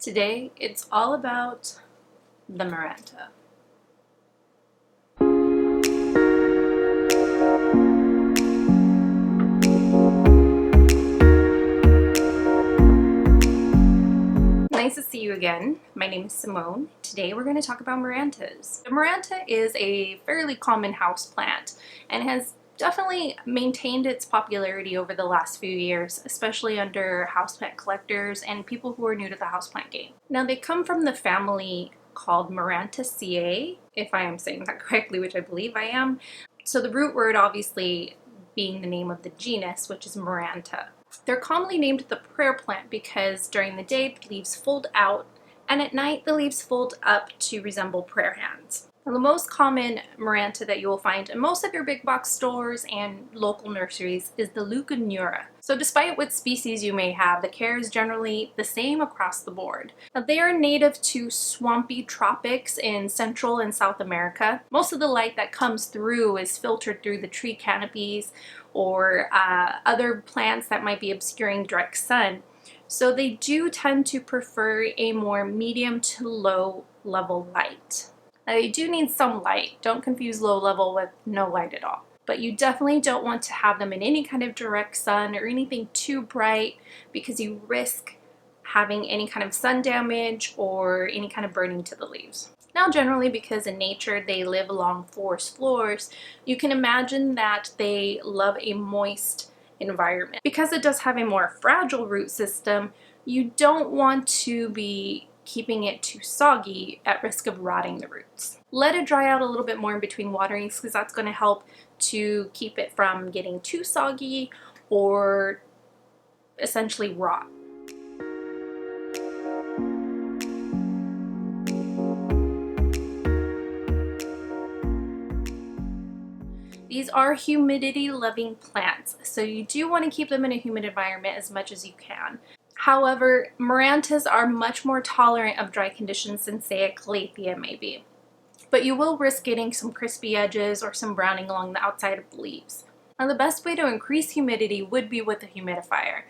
Today, it's all about the Maranta. Nice to see you again. My name is Simone. Today we're going to talk about Marantas. The Maranta is a fairly common houseplant and has definitely maintained its popularity over the last few years, especially under houseplant collectors and people who are new to the houseplant game. Now, they come from the family called Marantaceae, if I am saying that correctly, which I believe I am. So the root word obviously being the name of the genus, which is Maranta. They're commonly named the prayer plant because during the day the leaves fold out and at night the leaves fold up to resemble prayer hands. Now, the most common Maranta that you will find in most of your big box stores and local nurseries is the Leucanura. So despite what species you may have, the care is generally the same across the board. Now, they are native to swampy tropics in Central and South America. Most of the light that comes through is filtered through the tree canopies or other plants that might be obscuring direct sun. So they do tend to prefer a more medium to low level light. Now, they do need some light. Don't confuse low level with no light at all. But you definitely don't want to have them in any kind of direct sun or anything too bright because you risk having any kind of sun damage or any kind of burning to the leaves. Now, generally, because in nature they live along forest floors, you can imagine that they love a moist environment. Because it does have a more fragile root system, you don't want to be keeping it too soggy at risk of rotting the roots. Let it dry out a little bit more in between waterings because that's going to help to keep it from getting too soggy or essentially rot. These are humidity-loving plants, so you do want to keep them in a humid environment as much as you can. However, Marantas are much more tolerant of dry conditions than, say, a Calathea may be. But you will risk getting some crispy edges or some browning along the outside of the leaves. Now, the best way to increase humidity would be with a humidifier.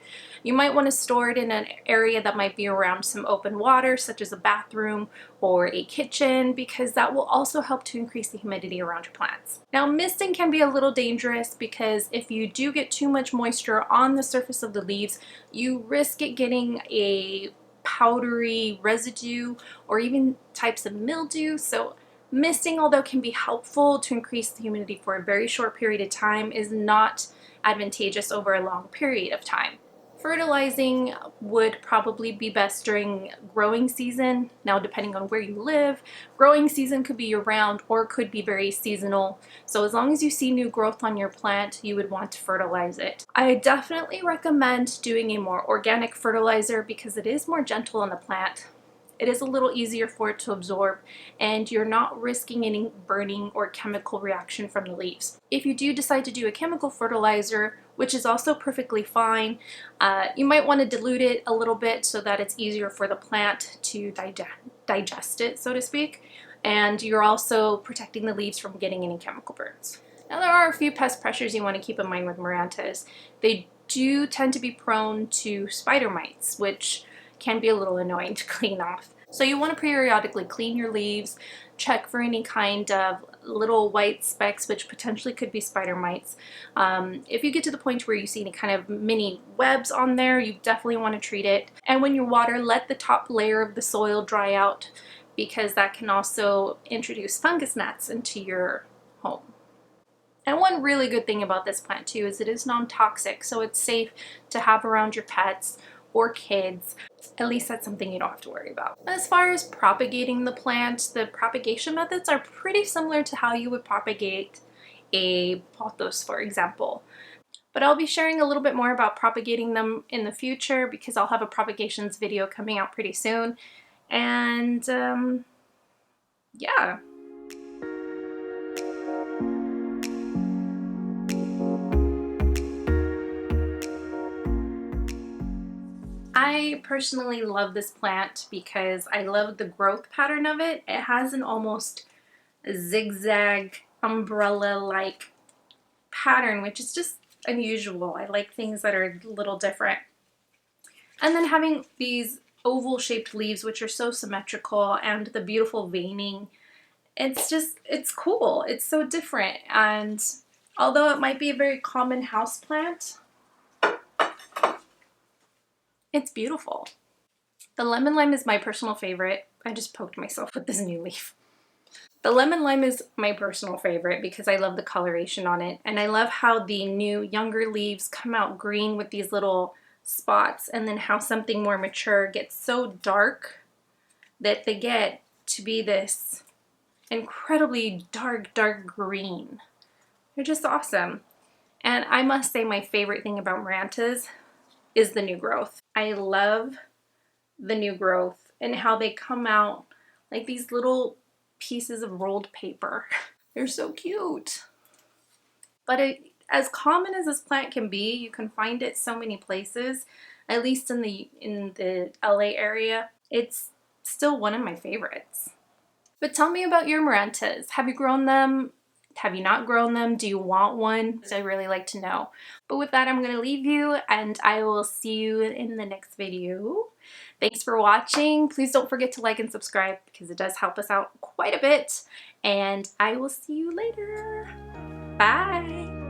You might want to store it in an area that might be around some open water, such as a bathroom or a kitchen, because that will also help to increase the humidity around your plants. Now, misting can be a little dangerous because if you do get too much moisture on the surface of the leaves, you risk it getting a powdery residue or even types of mildew. So misting, although can be helpful to increase the humidity for a very short period of time, is not advantageous over a long period of time. Fertilizing would probably be best during growing season. Now, depending on where you live, growing season could be year-round or could be very seasonal. So as long as you see new growth on your plant, you would want to fertilize it. I definitely recommend doing a more organic fertilizer because it is more gentle on the plant. It is a little easier for it to absorb, and you're not risking any burning or chemical reaction from the leaves. If you do decide to do a chemical fertilizer, which is also perfectly fine, you might want to dilute it a little bit so that it's easier for the plant to digest it, so to speak, and you're also protecting the leaves from getting any chemical burns. Now, there are a few pest pressures you want to keep in mind with Marantas. They do tend to be prone to spider mites, which can be a little annoying to clean off. So you want to periodically clean your leaves, check for any kind of little white specks, which potentially could be spider mites. If you get to the point where you see any kind of mini webs on there, you definitely want to treat it. And when you water, let the top layer of the soil dry out because that can also introduce fungus gnats into your home. And one really good thing about this plant too is it is non-toxic, so it's safe to have around your pets or kids. At least that's something you don't have to worry about. As far as propagating the plant, the propagation methods are pretty similar to how you would propagate a pothos, for example. But I'll be sharing a little bit more about propagating them in the future because I'll have a propagations video coming out pretty soon. And yeah. I personally love this plant because I love the growth pattern of it. It has an almost zigzag umbrella-like pattern, which is just unusual. I like things that are a little different. And then having these oval shaped leaves, which are so symmetrical, and the beautiful veining. It's cool. It's so different. And although it might be a very common houseplant, it's beautiful. The lemon lime is my personal favorite. I just poked myself with this new leaf. The lemon lime is my personal favorite because I love the coloration on it, and I love how the new younger leaves come out green with these little spots, and then how something more mature gets so dark that they get to be this incredibly dark green. They're just awesome. And I must say my favorite thing about Marantas is the new growth. I love the new growth and how they come out like these little pieces of rolled paper. They're so cute. But as common as this plant can be, you can find it so many places, at least in the LA area. It's still one of my favorites. But tell me about your Marantas. Have you grown them? Have you not grown them? Do you want one? I'd really like to know. But with that, I'm going to leave you, and I will see you in the next video. Thanks for watching. Please don't forget to like and subscribe because it does help us out quite a bit. And I will see you later. Bye.